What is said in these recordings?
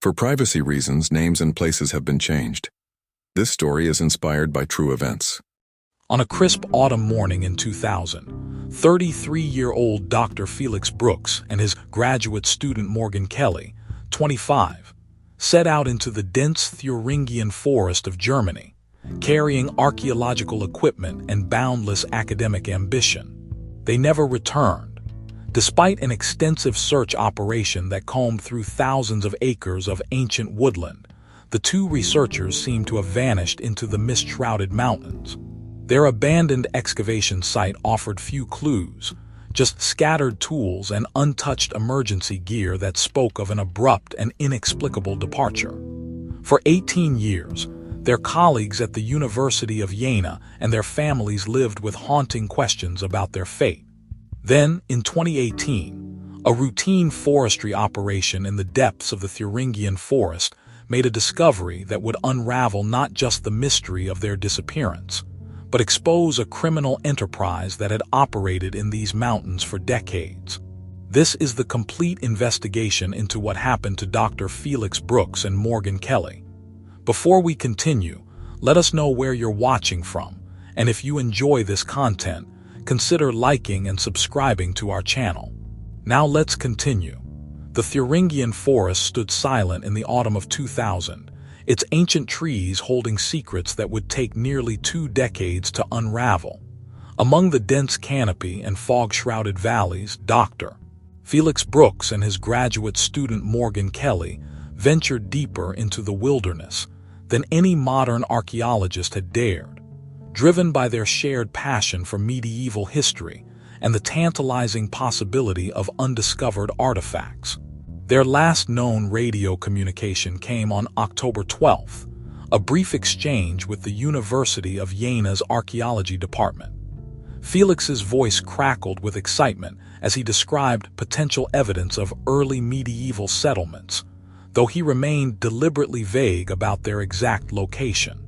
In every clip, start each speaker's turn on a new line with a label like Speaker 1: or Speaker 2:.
Speaker 1: For privacy reasons, names and places have been changed. This story is inspired by true events.
Speaker 2: On a crisp autumn morning in 2000, 33-year-old Dr. Felix Brooks and his graduate student Morgan Kelly, 25, set out into the dense Thuringian forest of Germany, carrying archaeological equipment and boundless academic ambition. They never returned. Despite an extensive search operation that combed through thousands of acres of ancient woodland, the two researchers seemed to have vanished into the mist-shrouded mountains. Their abandoned excavation site offered few clues, just scattered tools and untouched emergency gear that spoke of an abrupt and inexplicable departure. For 18 years, their colleagues at the University of Jena and their families lived with haunting questions about their fate. Then, in 2018, a routine forestry operation in the depths of the Thuringian forest made a discovery that would unravel not just the mystery of their disappearance, but expose a criminal enterprise that had operated in these mountains for decades. This is the complete investigation into what happened to Dr. Felix Brooks and Morgan Kelly. Before we continue, let us know where you're watching from, and if you enjoy this content, consider liking and subscribing to our channel. Now let's continue. The Thuringian forest stood silent in the autumn of 2000, its ancient trees holding secrets that would take nearly 2 decades to unravel. Among the dense canopy and fog-shrouded valleys, Dr. Felix Brooks and his graduate student Morgan Kelly ventured deeper into the wilderness than any modern archaeologist had dared. Driven by their shared passion for medieval history and the tantalizing possibility of undiscovered artifacts. Their last known radio communication came on October 12th, a brief exchange with the University of Jena's archaeology department. Felix's voice crackled with excitement as he described potential evidence of early medieval settlements, though he remained deliberately vague about their exact location.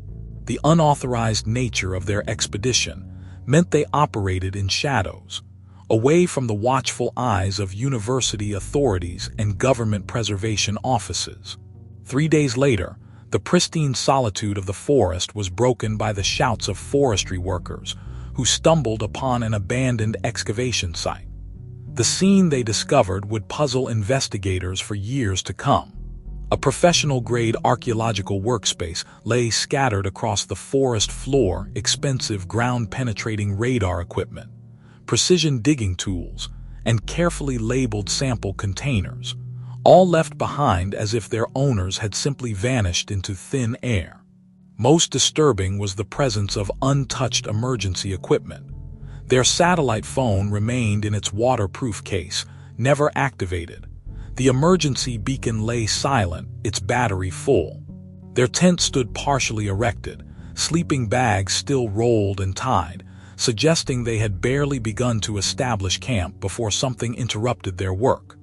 Speaker 2: The unauthorized nature of their expedition meant they operated in shadows, away from the watchful eyes of university authorities and government preservation offices. 3 days later, the pristine solitude of the forest was broken by the shouts of forestry workers who stumbled upon an abandoned excavation site. The scene they discovered would puzzle investigators for years to come. A professional-grade archaeological workspace lay scattered across the forest floor, expensive ground-penetrating radar equipment, precision digging tools, and carefully labeled sample containers, all left behind as if their owners had simply vanished into thin air. Most disturbing was the presence of untouched emergency equipment. Their satellite phone remained in its waterproof case, never activated. The emergency beacon lay silent, its battery full. Their tent stood partially erected, sleeping bags still rolled and tied, suggesting they had barely begun to establish camp before something interrupted their work.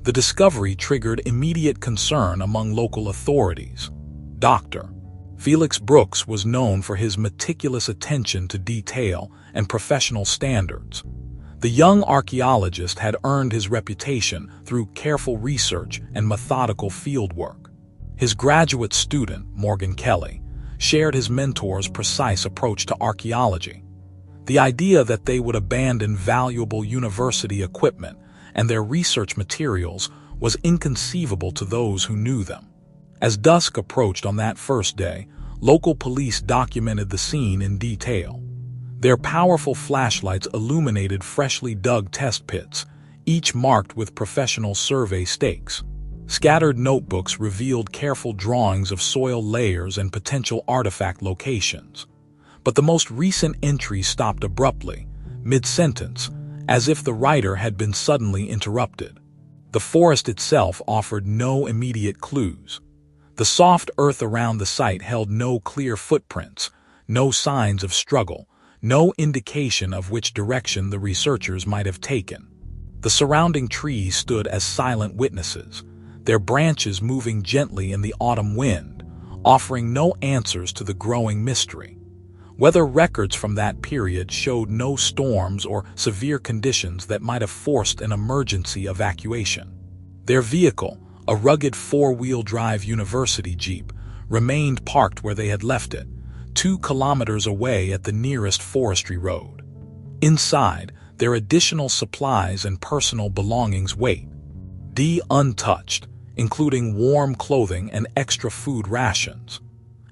Speaker 2: The discovery triggered immediate concern among local authorities. Dr. Felix Brooks was known for his meticulous attention to detail and professional standards. The young archaeologist had earned his reputation through careful research and methodical fieldwork. His graduate student, Morgan Kelly, shared his mentor's precise approach to archaeology. The idea that they would abandon valuable university equipment and their research materials was inconceivable to those who knew them. As dusk approached on that first day, local police documented the scene in detail. Their powerful flashlights illuminated freshly dug test pits, each marked with professional survey stakes. Scattered notebooks revealed careful drawings of soil layers and potential artifact locations. But the most recent entry stopped abruptly, mid-sentence, as if the writer had been suddenly interrupted. The forest itself offered no immediate clues. The soft earth around the site held no clear footprints, no signs of struggle, no indication of which direction the researchers might have taken. The surrounding trees stood as silent witnesses, their branches moving gently in the autumn wind, offering no answers to the growing mystery. Weather records from that period showed no storms or severe conditions that might have forced an emergency evacuation. Their vehicle, A rugged four-wheel drive university jeep remained parked where they had left it, 2 kilometers away at the nearest forestry road. Inside, their additional supplies and personal belongings wait, untouched, including warm clothing and extra food rations.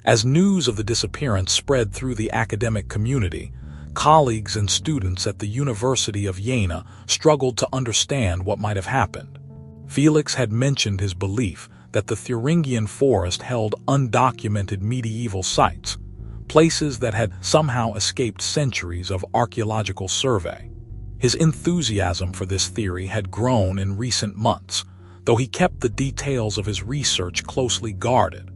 Speaker 2: As news of the disappearance spread through the academic community, colleagues and students at the University of Jena struggled to understand what might have happened. Felix had mentioned his belief that the Thuringian forest held undocumented medieval sites, places that had somehow escaped centuries of archaeological survey. His enthusiasm for this theory had grown in recent months, though he kept the details of his research closely guarded.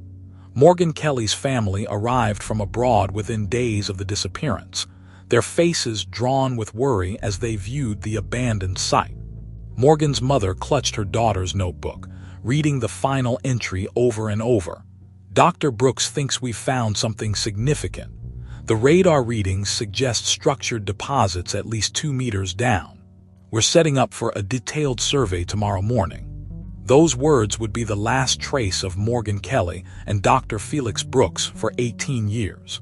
Speaker 2: Morgan Kelly's family arrived from abroad within days of the disappearance, their faces drawn with worry as they viewed the abandoned site. Morgan's mother clutched her daughter's notebook, reading the final entry over and over. "Dr. Brooks thinks we've found something significant. The radar readings suggest structured deposits at least 2 meters down. We're setting up for a detailed survey tomorrow morning." Those words would be the last trace of Morgan Kelly and Dr. Felix Brooks for 18 years.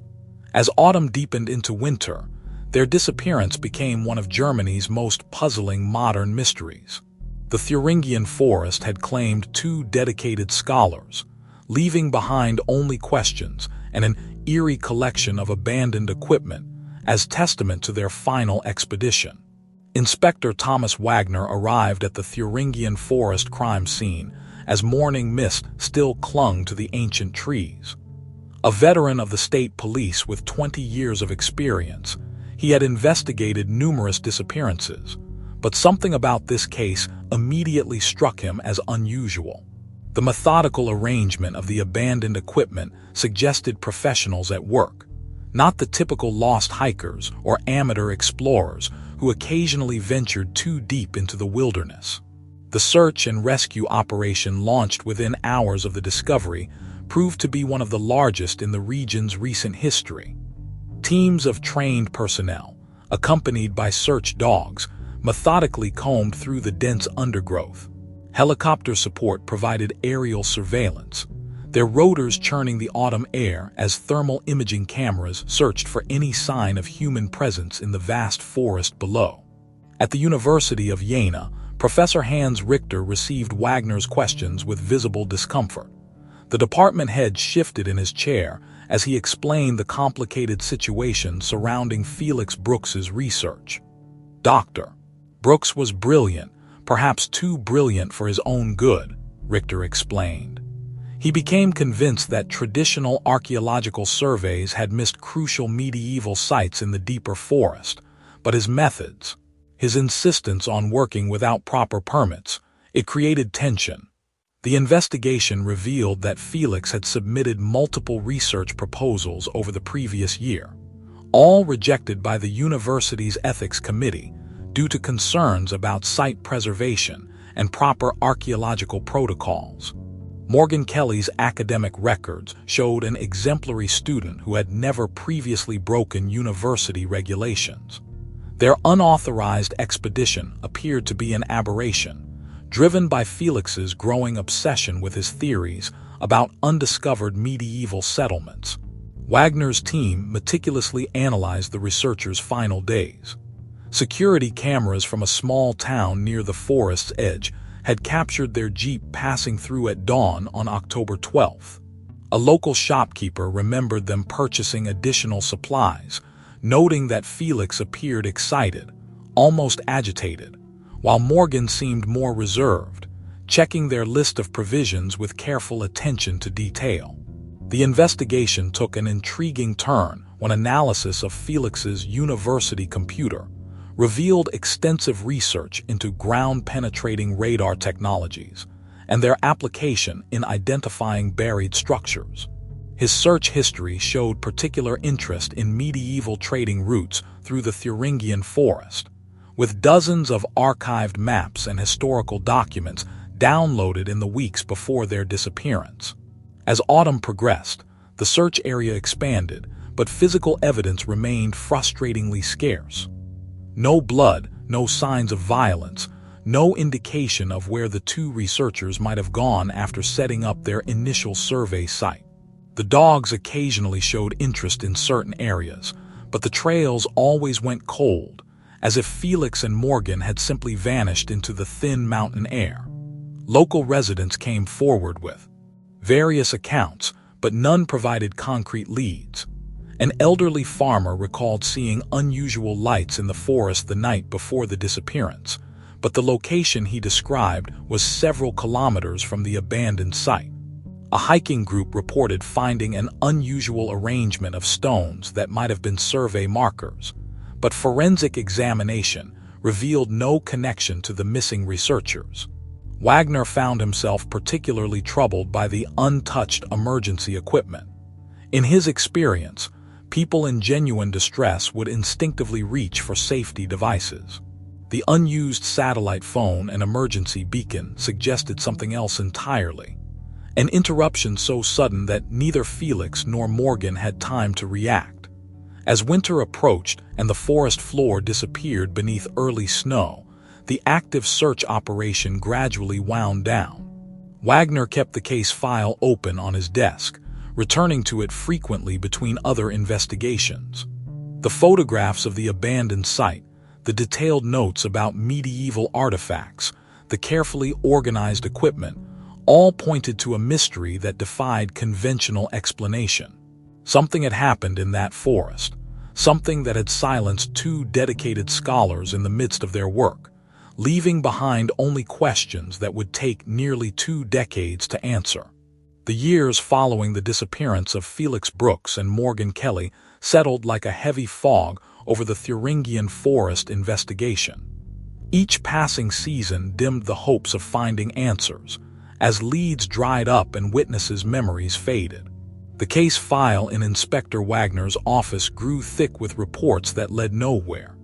Speaker 2: As autumn deepened into winter, their disappearance became one of Germany's most puzzling modern mysteries. The Thuringian forest had claimed 2 dedicated scholars, leaving behind only questions and an eerie collection of abandoned equipment as testament to their final expedition. Inspector Thomas Wagner arrived at the Thuringian forest crime scene as morning mist still clung to the ancient trees. A veteran of the state police with 20 years of experience, he had investigated numerous disappearances, but something about this case immediately struck him as unusual. The methodical arrangement of the abandoned equipment suggested professionals at work, not the typical lost hikers or amateur explorers who occasionally ventured too deep into the wilderness. The search and rescue operation launched within hours of the discovery proved to be one of the largest in the region's recent history. Teams of trained personnel, accompanied by search dogs, methodically combed through the dense undergrowth. Helicopter support provided aerial surveillance, their rotors churning the autumn air as thermal imaging cameras searched for any sign of human presence in the vast forest below. At the University of Jena, Professor Hans Richter received Wagner's questions with visible discomfort. The department head shifted in his chair as he explained the complicated situation surrounding Felix Brooks's research. "Dr. Brooks was brilliant, perhaps too brilliant for his own good," Richter explained. He became convinced that traditional archaeological surveys had missed crucial medieval sites in the deeper forest, but his methods, his insistence on working without proper permits, it created tension. The investigation revealed that Felix had submitted multiple research proposals over the previous year, all rejected by the university's ethics committee due to concerns about site preservation and proper archaeological protocols. Morgan Kelly's academic records showed an exemplary student who had never previously broken university regulations. Their unauthorized expedition appeared to be an aberration, driven by Felix's growing obsession with his theories about undiscovered medieval settlements. Wagner's team meticulously analyzed the researchers' final days. Security cameras from a small town near the forest's edge had captured their jeep passing through at dawn on October 12th. A local shopkeeper remembered them purchasing additional supplies, noting that Felix appeared excited, almost agitated, while Morgan seemed more reserved, checking their list of provisions with careful attention to detail. The investigation took an intriguing turn when analysis of Felix's university computer revealed extensive research into ground-penetrating radar technologies and their application in identifying buried structures. His search history showed particular interest in medieval trading routes through the Thuringian forest, with dozens of archived maps and historical documents downloaded in the weeks before their disappearance. As autumn progressed, the search area expanded, but physical evidence remained frustratingly scarce. No blood, no signs of violence, no indication of where the two researchers might have gone after setting up their initial survey site. The dogs occasionally showed interest in certain areas, but the trails always went cold, as if Felix and Morgan had simply vanished into the thin mountain air. Local residents came forward with various accounts, but none provided concrete leads. An elderly farmer recalled seeing unusual lights in the forest the night before the disappearance, but the location he described was several kilometers from the abandoned site. A hiking group reported finding an unusual arrangement of stones that might have been survey markers, but forensic examination revealed no connection to the missing researchers. Wagner found himself particularly troubled by the untouched emergency equipment. In his experience, people in genuine distress would instinctively reach for safety devices. The unused satellite phone and emergency beacon suggested something else entirely. An interruption so sudden that neither Felix nor Morgan had time to react. As winter approached and the forest floor disappeared beneath early snow, the active search operation gradually wound down. Wagner kept the case file open on his desk, returning to it frequently between other investigations. The photographs of the abandoned site, the detailed notes about medieval artifacts, the carefully organized equipment, all pointed to a mystery that defied conventional explanation. Something had happened in that forest, something that had silenced two dedicated scholars in the midst of their work, leaving behind only questions that would take nearly 2 decades to answer. The years following the disappearance of Felix Brooks and Morgan Kelly settled like a heavy fog over the Thuringian forest investigation. Each passing season dimmed the hopes of finding answers, as leads dried up and witnesses' memories faded. The case file in Inspector Wagner's office grew thick with reports that led nowhere,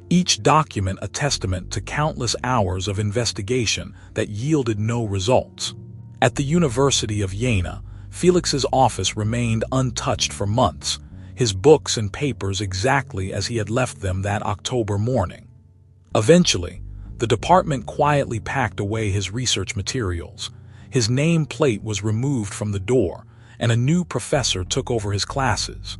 Speaker 2: each document a testament to countless hours of investigation that yielded no results. At the University of Jena, Felix's office remained untouched for months, his books and papers exactly as he had left them that October morning. Eventually, the department quietly packed away his research materials. His name plate was removed from the door, and a new professor took over his classes.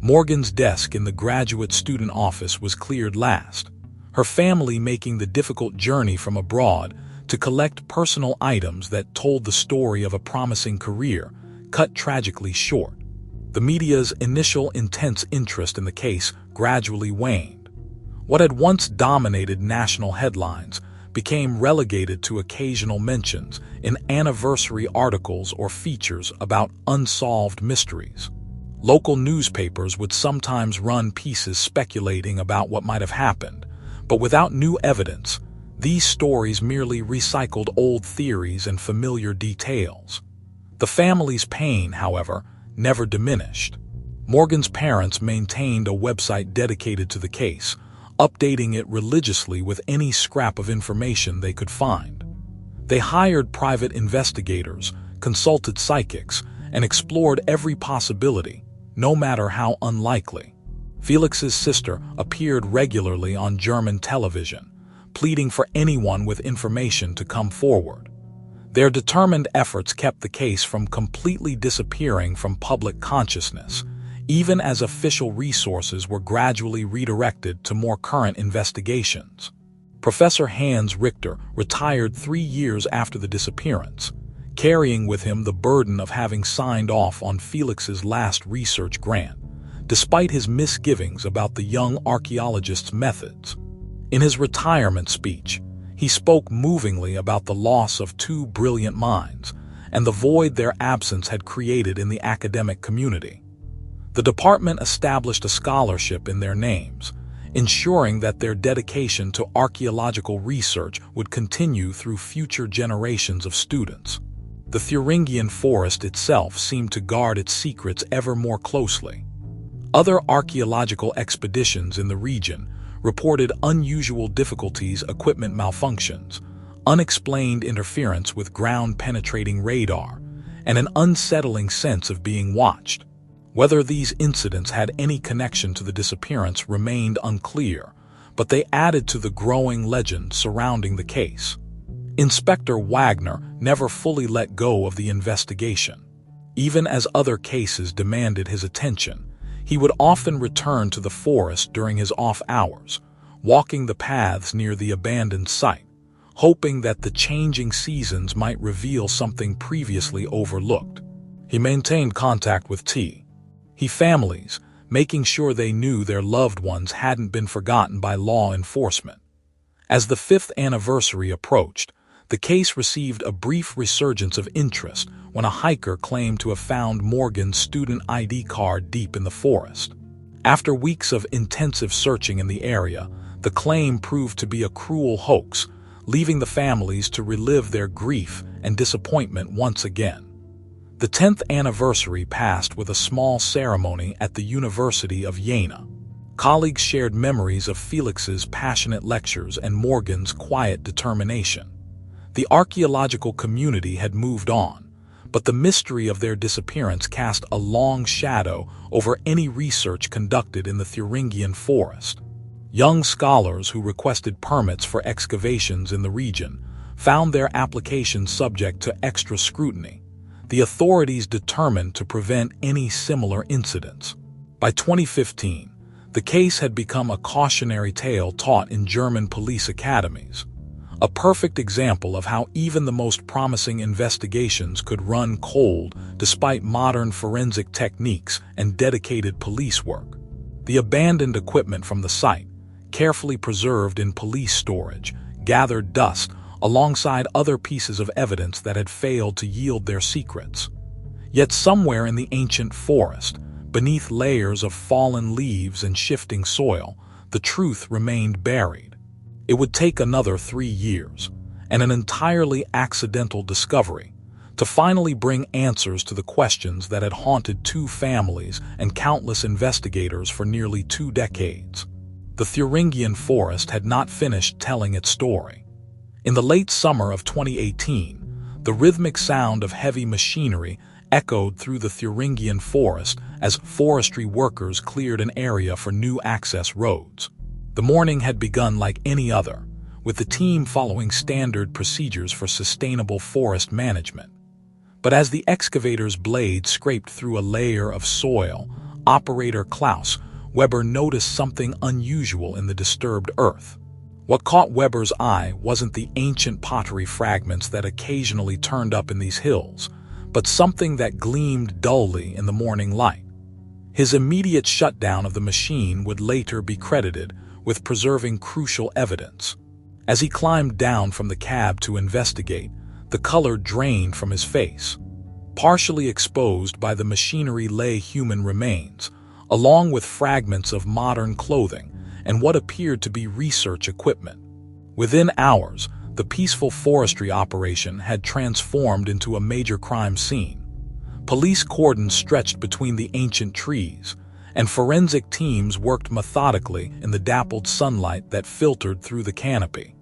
Speaker 2: Morgan's desk in the graduate student office was cleared last, her family making the difficult journey from abroad to collect personal items that told the story of a promising career, cut tragically short. The media's initial intense interest in the case gradually waned. What had once dominated national headlines became relegated to occasional mentions in anniversary articles or features about unsolved mysteries. Local newspapers would sometimes run pieces speculating about what might have happened, but without new evidence, these stories merely recycled old theories and familiar details. The family's pain, however, never diminished. Morgan's parents maintained a website dedicated to the case, updating it religiously with any scrap of information they could find. They hired private investigators, consulted psychics, and explored every possibility, no matter how unlikely. Felix's sister appeared regularly on German television, pleading for anyone with information to come forward. Their determined efforts kept the case from completely disappearing from public consciousness, even as official resources were gradually redirected to more current investigations. Professor Hans Richter retired 3 years after the disappearance, carrying with him the burden of having signed off on Felix's last research grant, despite his misgivings about the young archaeologist's methods. In his retirement speech, he spoke movingly about the loss of 2 brilliant minds and the void their absence had created in the academic community. The department established a scholarship in their names, ensuring that their dedication to archaeological research would continue through future generations of students. The Thuringian forest itself seemed to guard its secrets ever more closely. Other archaeological expeditions in the region reported unusual difficulties, equipment malfunctions, unexplained interference with ground-penetrating radar, and an unsettling sense of being watched. Whether these incidents had any connection to the disappearance remained unclear, but they added to the growing legend surrounding the case. Inspector Wagner never fully let go of the investigation. Even as other cases demanded his attention, he would often return to the forest during his off hours, walking the paths near the abandoned site, hoping that the changing seasons might reveal something previously overlooked. He maintained contact with families, making sure they knew their loved ones hadn't been forgotten by law enforcement. As the 5th anniversary approached, the case received a brief resurgence of interest when a hiker claimed to have found Morgan's student ID card deep in the forest. After weeks of intensive searching in the area, the claim proved to be a cruel hoax, leaving the families to relive their grief and disappointment once again. The 10th anniversary passed with a small ceremony at the University of Jena. Colleagues shared memories of Felix's passionate lectures and Morgan's quiet determination. The archaeological community had moved on, but the mystery of their disappearance cast a long shadow over any research conducted in the Thuringian forest. Young scholars who requested permits for excavations in the region found their applications subject to extra scrutiny. The authorities determined to prevent any similar incidents. By 2015, the case had become a cautionary tale taught in German police academies, a perfect example of how even the most promising investigations could run cold despite modern forensic techniques and dedicated police work. The abandoned equipment from the site, carefully preserved in police storage, gathered dust alongside other pieces of evidence that had failed to yield their secrets. Yet somewhere in the ancient forest, beneath layers of fallen leaves and shifting soil, the truth remained buried. It would take another 3 years, and an entirely accidental discovery, to finally bring answers to the questions that had haunted 2 families and countless investigators for nearly 2 decades. The Thuringian forest had not finished telling its story. In the late summer of 2018, the rhythmic sound of heavy machinery echoed through the Thuringian forest as forestry workers cleared an area for new access roads. The morning had begun like any other, with the team following standard procedures for sustainable forest management. But as the excavator's blade scraped through a layer of soil, Operator Klaus Weber noticed something unusual in the disturbed earth. What caught Weber's eye wasn't the ancient pottery fragments that occasionally turned up in these hills, but something that gleamed dully in the morning light. His immediate shutdown of the machine would later be credited with preserving crucial evidence. As he climbed down from the cab to investigate, the color drained from his face. Partially exposed by the machinery lay human remains, along with fragments of modern clothing and what appeared to be research equipment. Within hours, the peaceful forestry operation had transformed into a major crime scene. Police cordons stretched between the ancient trees, and forensic teams worked methodically in the dappled sunlight that filtered through the canopy.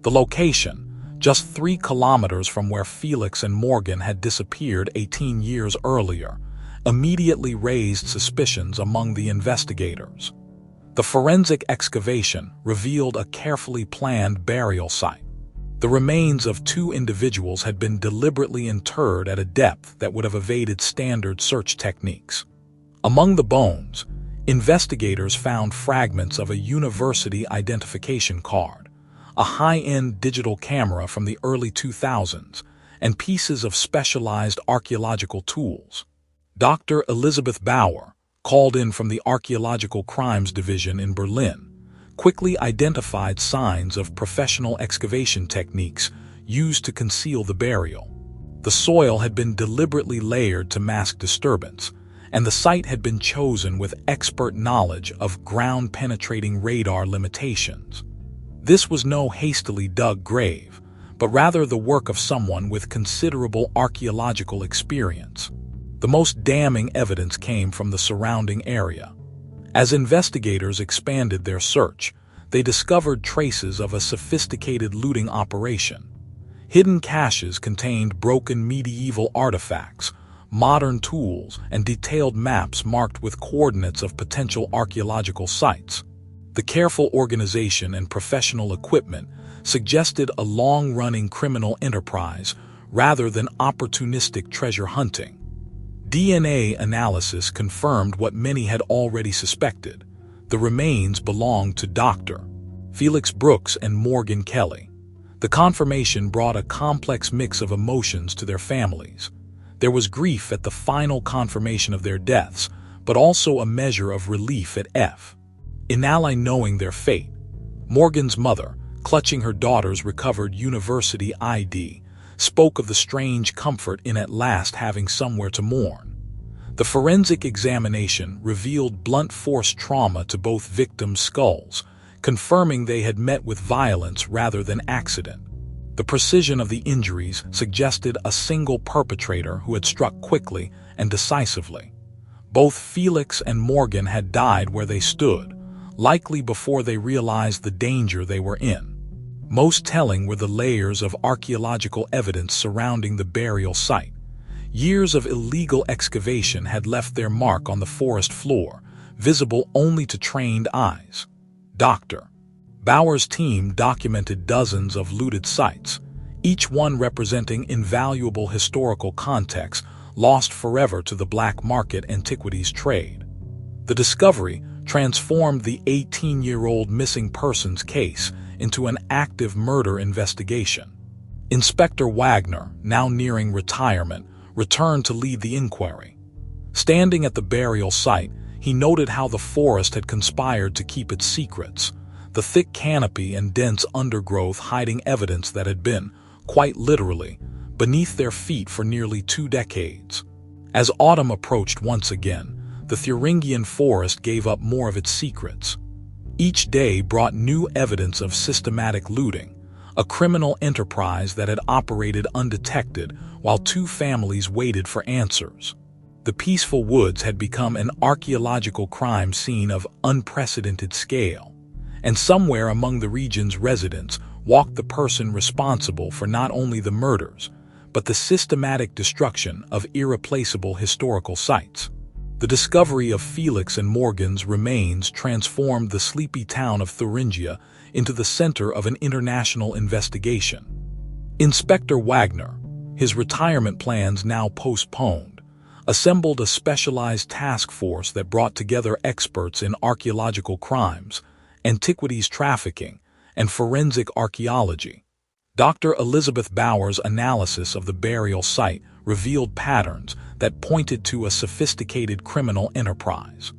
Speaker 2: The location, just 3 kilometers from where Felix and Morgan had disappeared 18 years earlier, immediately raised suspicions among the investigators. The forensic excavation revealed a carefully planned burial site. The remains of 2 individuals had been deliberately interred at a depth that would have evaded standard search techniques. Among the bones, investigators found fragments of a university identification card, a high-end digital camera from the early 2000s, and pieces of specialized archaeological tools. Dr. Elizabeth Bauer, called in from the Archaeological Crimes Division in Berlin, quickly identified signs of professional excavation techniques used to conceal the burial. The soil had been deliberately layered to mask disturbance, and the site had been chosen with expert knowledge of ground-penetrating radar limitations. This was no hastily dug grave, but rather the work of someone with considerable archaeological experience. The most damning evidence came from the surrounding area. As investigators expanded their search, they discovered traces of a sophisticated looting operation. Hidden caches contained broken medieval artifacts, modern tools, and detailed maps marked with coordinates of potential archaeological sites. The careful organization and professional equipment suggested a long-running criminal enterprise rather than opportunistic treasure hunting. DNA analysis confirmed what many had already suspected. The remains belonged to Dr. Felix Brooks and Morgan Kelly. The confirmation brought a complex mix of emotions to their families. There was grief at the final confirmation of their deaths, but also a measure of relief at in ally knowing their fate. Morgan's mother, clutching her daughter's recovered university ID, spoke of the strange comfort in at last having somewhere to mourn. The forensic examination revealed blunt force trauma to both victims' skulls, confirming they had met with violence rather than accident. The precision of the injuries suggested a single perpetrator who had struck quickly and decisively. Both Felix and Morgan had died where they stood, likely before they realized the danger they were in. Most telling were the layers of archaeological evidence surrounding the burial site. Years of illegal excavation had left their mark on the forest floor, visible only to trained eyes. Dr. Bauer's team documented dozens of looted sites, each one representing invaluable historical context lost forever to the black market antiquities trade. The discovery transformed the 18-year-old missing persons case into an active murder investigation. Inspector Wagner, now nearing retirement, returned to lead the inquiry. Standing at the burial site, he noted how the forest had conspired to keep its secrets, the thick canopy and dense undergrowth hiding evidence that had been, quite literally, beneath their feet for nearly 2 decades. As autumn approached once again, the Thuringian forest gave up more of its secrets. Each day brought new evidence of systematic looting, a criminal enterprise that had operated undetected while 2 families waited for answers. The peaceful woods had become an archaeological crime scene of unprecedented scale, and somewhere among the region's residents walked the person responsible for not only the murders, but the systematic destruction of irreplaceable historical sites. The discovery of Felix and Morgan's remains transformed the sleepy town of Thuringia into the center of an international investigation. Inspector Wagner, his retirement plans now postponed, assembled a specialized task force that brought together experts in archaeological crimes, antiquities trafficking, and forensic archaeology. Dr. Elizabeth Bauer's analysis of the burial site revealed patterns that pointed to a sophisticated criminal enterprise.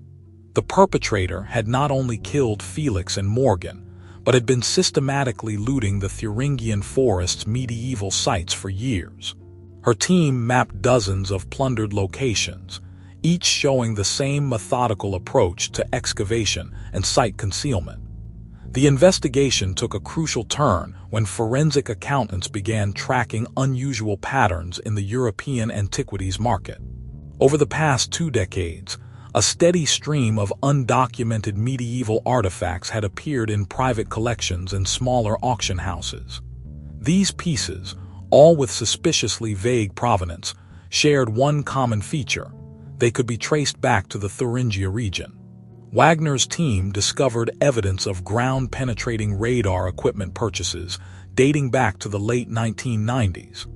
Speaker 2: The perpetrator had not only killed Felix and Morgan, but had been systematically looting the Thuringian forest's medieval sites for years. Her team mapped dozens of plundered locations, each showing the same methodical approach to excavation and site concealment. The investigation took a crucial turn when forensic accountants began tracking unusual patterns in the European antiquities market. Over the past 2 decades, a steady stream of undocumented medieval artifacts had appeared in private collections and smaller auction houses. These pieces, all with suspiciously vague provenance, shared one common feature: they could be traced back to the Thuringia region. Wagner's team discovered evidence of ground-penetrating radar equipment purchases dating back to the late 1990s.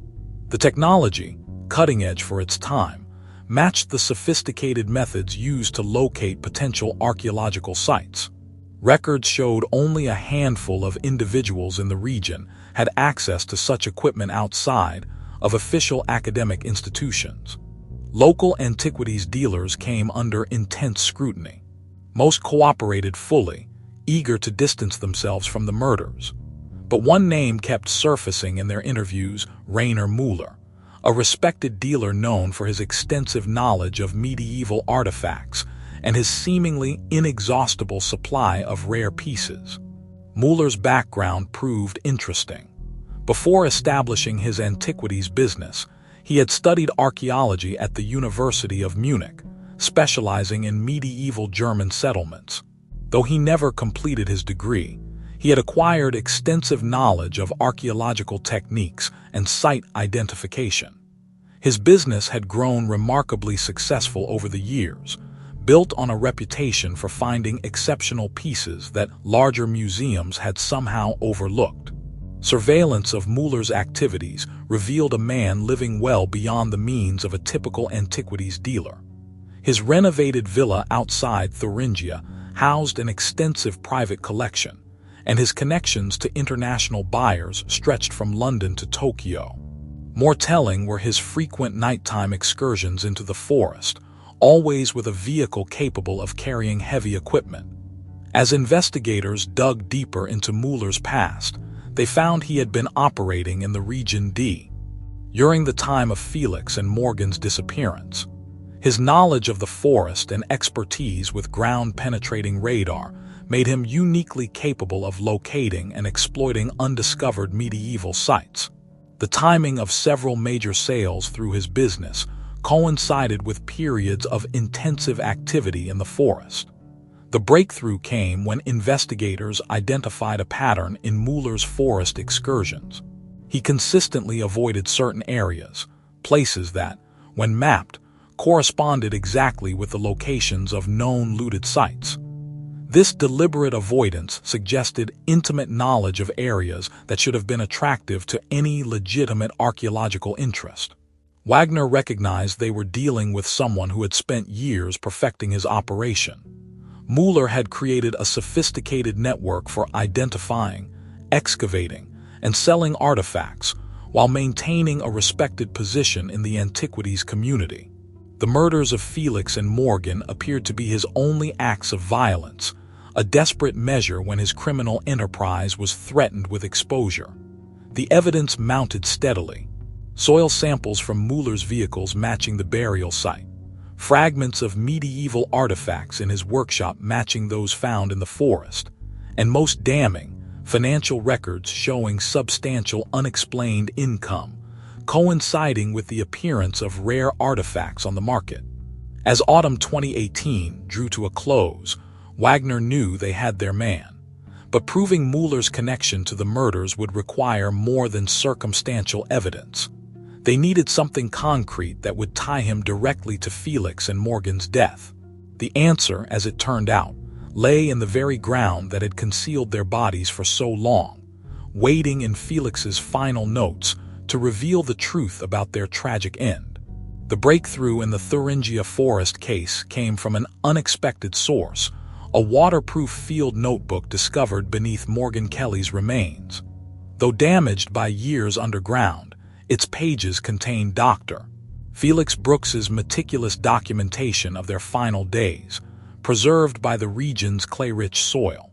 Speaker 2: The technology, cutting-edge for its time, matched the sophisticated methods used to locate potential archaeological sites. Records showed only a handful of individuals in the region had access to such equipment outside of official academic institutions. Local antiquities dealers came under intense scrutiny. Most cooperated fully, eager to distance themselves from the murders. But one name kept surfacing in their interviews: Rainer Müller, a respected dealer known for his extensive knowledge of medieval artifacts and his seemingly inexhaustible supply of rare pieces. Müller's background proved interesting. Before establishing his antiquities business, he had studied archaeology at the University of Munich, specializing in medieval German settlements. Though he never completed his degree, he had acquired extensive knowledge of archaeological techniques and site identification. His business had grown remarkably successful over the years, built on a reputation for finding exceptional pieces that larger museums had somehow overlooked. Surveillance of Muller's activities revealed a man living well beyond the means of a typical antiquities dealer. His renovated villa outside Thuringia housed an extensive private collection, and his connections to international buyers stretched from London to Tokyo. More telling were his frequent nighttime excursions into the forest, always with a vehicle capable of carrying heavy equipment. As investigators dug deeper into Muller's past, they found he had been operating in the Region D during the time of Felix and Morgan's disappearance. His knowledge of the forest and expertise with ground-penetrating radar made him uniquely capable of locating and exploiting undiscovered medieval sites. The timing of several major sales through his business coincided with periods of intensive activity in the forest. The breakthrough came when investigators identified a pattern in Muller's forest excursions. He consistently avoided certain areas, places that, when mapped, corresponded exactly with the locations of known looted sites. This deliberate avoidance suggested intimate knowledge of areas that should have been attractive to any legitimate archaeological interest. Wagner recognized they were dealing with someone who had spent years perfecting his operation. Muller had created a sophisticated network for identifying, excavating, and selling artifacts while maintaining a respected position in the antiquities community. The murders of Felix and Morgan appeared to be his only acts of violence, a desperate measure when his criminal enterprise was threatened with exposure. The evidence mounted steadily. Soil samples from Muller's vehicles matching the burial site, fragments of medieval artifacts in his workshop matching those found in the forest, and most damning, financial records showing substantial unexplained income, coinciding with the appearance of rare artifacts on the market. As autumn 2018 drew to a close, Wagner knew they had their man, but proving Muller's connection to the murders would require more than circumstantial evidence. They needed something concrete that would tie him directly to Felix and Morgan's death. The answer, as it turned out, lay in the very ground that had concealed their bodies for so long, waiting in Felix's final notes to reveal the truth about their tragic end. The breakthrough in the Thuringia forest case came from an unexpected source, a waterproof field notebook discovered beneath Morgan Kelly's remains. Though damaged by years underground, its pages contained Dr. Felix Brooks's meticulous documentation of their final days, preserved by the region's clay-rich soil.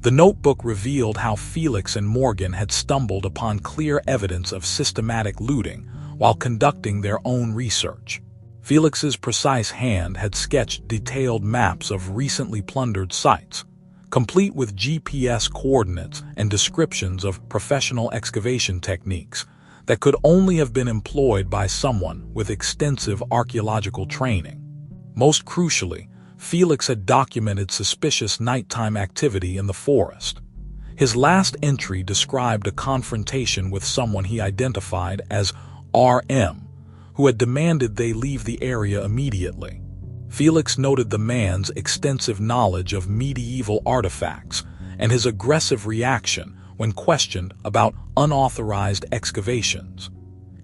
Speaker 2: The notebook revealed how Felix and Morgan had stumbled upon clear evidence of systematic looting while conducting their own research. Felix's precise hand had sketched detailed maps of recently plundered sites, complete with GPS coordinates and descriptions of professional excavation techniques that could only have been employed by someone with extensive archaeological training. Most crucially, Felix had documented suspicious nighttime activity in the forest. His last entry described a confrontation with someone he identified as RM, who had demanded they leave the area immediately. Felix noted the man's extensive knowledge of medieval artifacts and his aggressive reaction when questioned about unauthorized excavations.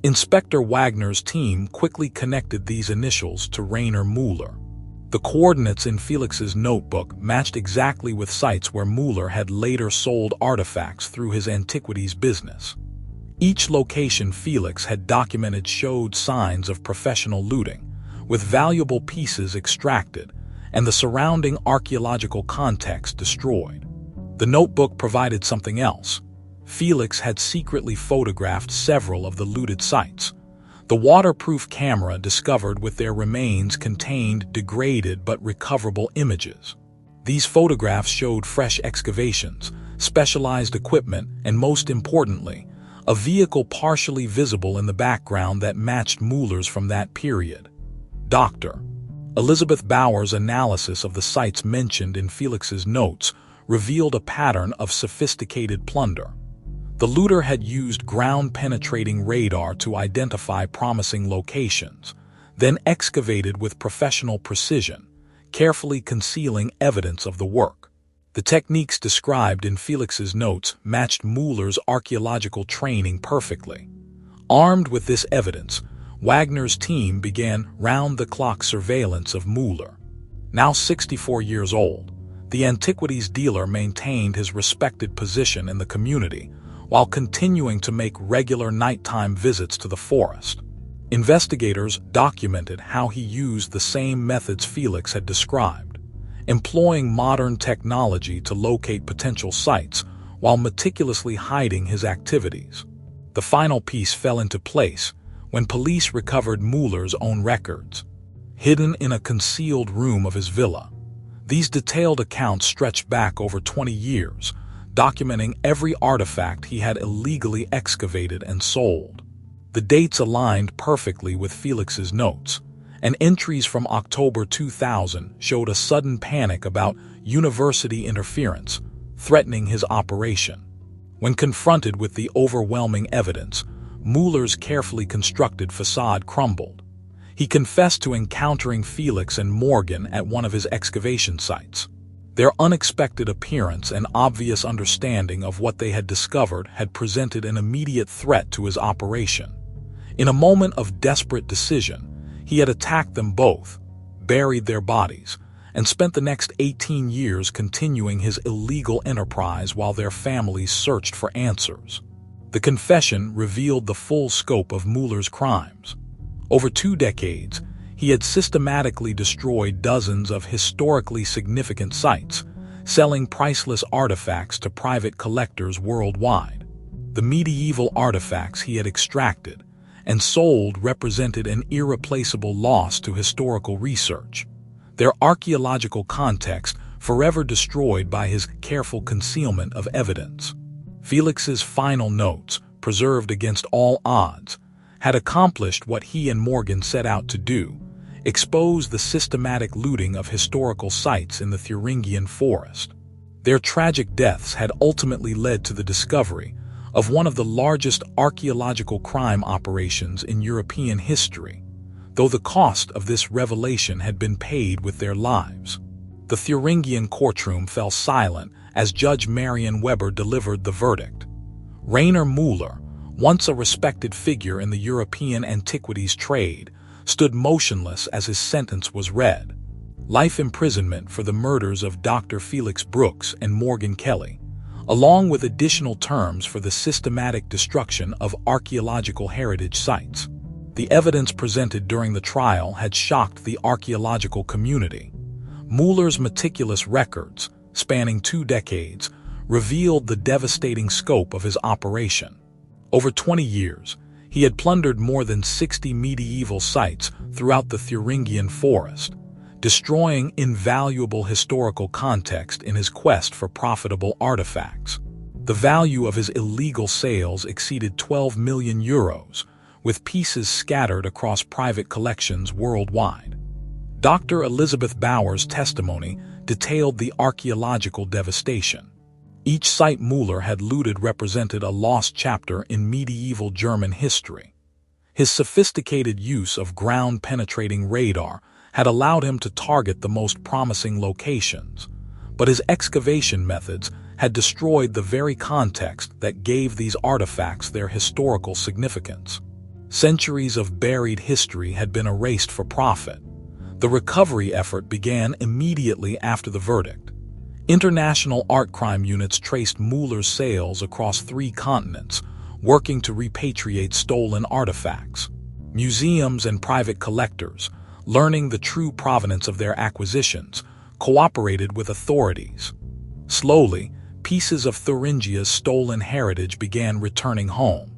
Speaker 2: Inspector Wagner's team quickly connected these initials to Rainer Muller. The coordinates in Felix's notebook matched exactly with sites where Muller had later sold artifacts through his antiquities business. Each location Felix had documented showed signs of professional looting, with valuable pieces extracted and the surrounding archaeological context destroyed. The notebook provided something else. Felix had secretly photographed several of the looted sites. The waterproof camera discovered with their remains contained degraded but recoverable images. These photographs showed fresh excavations, specialized equipment, and most importantly, a vehicle partially visible in the background that matched Muller's from that period. Dr. Elizabeth Bauer's analysis of the sites mentioned in Felix's notes revealed a pattern of sophisticated plunder. The looter had used ground-penetrating radar to identify promising locations, then excavated with professional precision, carefully concealing evidence of the work. The techniques described in Felix's notes matched Müller's archaeological training perfectly. Armed with this evidence, Wagner's team began round-the-clock surveillance of Müller. Now 64 years old, the antiquities dealer maintained his respected position in the community while continuing to make regular nighttime visits to the forest. Investigators documented how he used the same methods Felix had described, employing modern technology to locate potential sites while meticulously hiding his activities. The final piece fell into place when police recovered Müller's own records, hidden in a concealed room of his villa. These detailed accounts stretched back over 20 years, documenting every artifact he had illegally excavated and sold. The dates aligned perfectly with Felix's notes, and entries from October 2000 showed a sudden panic about university interference, threatening his operation. When confronted with the overwhelming evidence, Müller's carefully constructed facade crumbled. He confessed to encountering Felix and Morgan at one of his excavation sites. Their unexpected appearance and obvious understanding of what they had discovered had presented an immediate threat to his operation. In a moment of desperate decision, he had attacked them both, buried their bodies, and spent the next 18 years continuing his illegal enterprise while their families searched for answers. The confession revealed the full scope of Müller's crimes. Over 2 decades, he had systematically destroyed dozens of historically significant sites, selling priceless artifacts to private collectors worldwide. The medieval artifacts he had extracted and sold represented an irreplaceable loss to historical research, their archaeological context forever destroyed by his careful concealment of evidence. Felix's final notes, preserved against all odds, had accomplished what he and Morgan set out to do: expose the systematic looting of historical sites in the Thuringian forest. Their tragic deaths had ultimately led to the discovery of one of the largest archaeological crime operations in European history, though the cost of this revelation had been paid with their lives. The Thuringian courtroom fell silent as Judge Marion Weber delivered the verdict. Rainer Müller, once a respected figure in the European antiquities trade, stood motionless as his sentence was read: life imprisonment for the murders of Dr. Felix Brooks and Morgan Kelly, along with additional terms for the systematic destruction of archaeological heritage sites. The evidence presented during the trial had shocked the archaeological community. Müller's meticulous records, spanning 2 decades, revealed the devastating scope of his operation. Over 20 years, he had plundered more than 60 medieval sites throughout the Thuringian forest, destroying invaluable historical context in his quest for profitable artifacts. The value of his illegal sales exceeded 12 million euros, with pieces scattered across private collections worldwide. Dr. Elizabeth Bauer's testimony detailed the archaeological devastation. Each site Müller had looted represented a lost chapter in medieval German history. His sophisticated use of ground-penetrating radar had allowed him to target the most promising locations, but his excavation methods had destroyed the very context that gave these artifacts their historical significance. Centuries of buried history had been erased for profit. The recovery effort began immediately after the verdict. International art crime units traced Müller's sales across 3 continents, working to repatriate stolen artifacts. Museums and private collectors, learning the true provenance of their acquisitions, cooperated with authorities. Slowly, pieces of Thuringia's stolen heritage began returning home.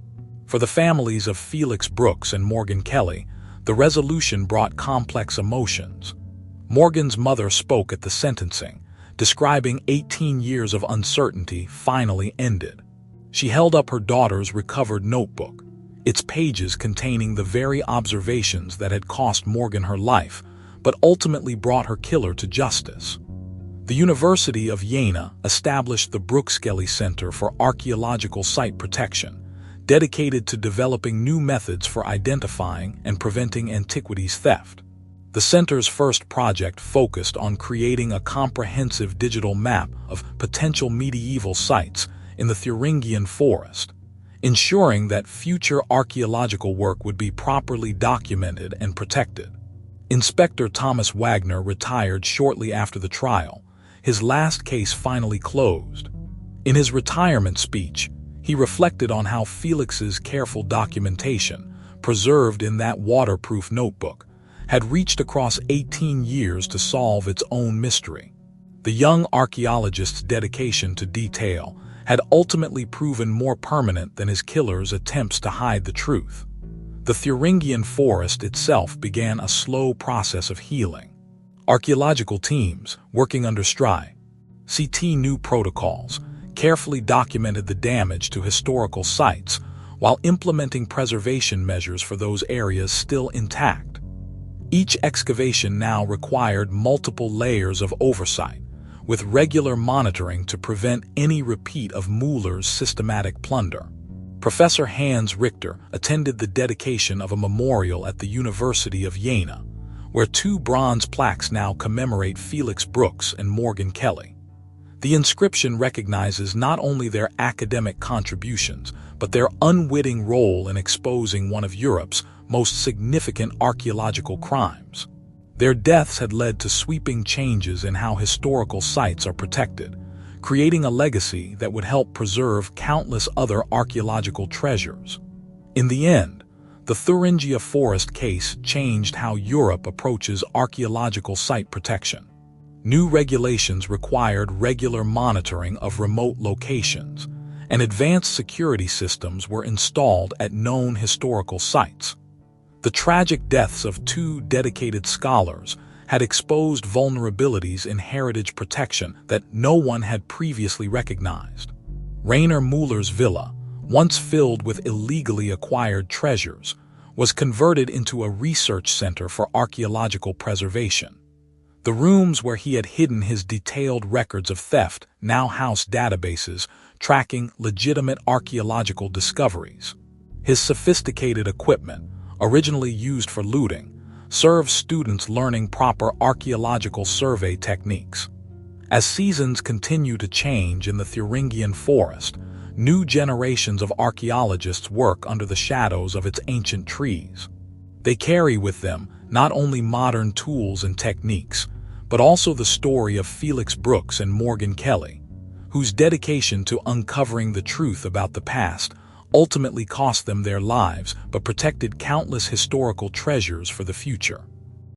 Speaker 2: For the families of Felix Brooks and Morgan Kelly, the resolution brought complex emotions. Morgan's mother spoke at the sentencing, describing 18 years of uncertainty finally ended. She held up her daughter's recovered notebook, its pages containing the very observations that had cost Morgan her life, but ultimately brought her killer to justice. The University of Jena established the Brooks Kelly Center for Archaeological Site Protection, dedicated to developing new methods for identifying and preventing antiquities theft. The center's first project focused on creating a comprehensive digital map of potential medieval sites in the Thuringian forest, ensuring that future archaeological work would be properly documented and protected. Inspector Thomas Wagner retired shortly after the trial, his last case finally closed. In his retirement speech, he reflected on how Felix's careful documentation, preserved in that waterproof notebook, had reached across 18 years to solve its own mystery. The young archaeologist's dedication to detail had ultimately proven more permanent than his killer's attempts to hide the truth. The Thuringian forest itself began a slow process of healing. Archaeological teams, working under CT new protocols, carefully documented the damage to historical sites while implementing preservation measures for those areas still intact. Each excavation now required multiple layers of oversight, with regular monitoring to prevent any repeat of Müller's systematic plunder. Professor Hans Richter attended the dedication of a memorial at the University of Jena, where 2 bronze plaques now commemorate Felix Brooks and Morgan Kelly. The inscription recognizes not only their academic contributions, but their unwitting role in exposing one of Europe's most significant archaeological crimes. Their deaths had led to sweeping changes in how historical sites are protected, creating a legacy that would help preserve countless other archaeological treasures. In the end, the Thuringia forest case changed how Europe approaches archaeological site protection. New regulations required regular monitoring of remote locations, and advanced security systems were installed at known historical sites. The tragic deaths of 2 dedicated scholars had exposed vulnerabilities in heritage protection that no one had previously recognized. Rainer Müller's villa, once filled with illegally acquired treasures, was converted into a research center for archaeological preservation. The rooms where he had hidden his detailed records of theft now housed databases tracking legitimate archaeological discoveries. His sophisticated equipment, originally used for looting, serves students learning proper archaeological survey techniques. As seasons continue to change in the Thuringian forest, new generations of archaeologists work under the shadows of its ancient trees. They carry with them not only modern tools and techniques, but also the story of Felix Brooks and Morgan Kelly, whose dedication to uncovering the truth about the past ultimately cost them their lives but protected countless historical treasures for the future.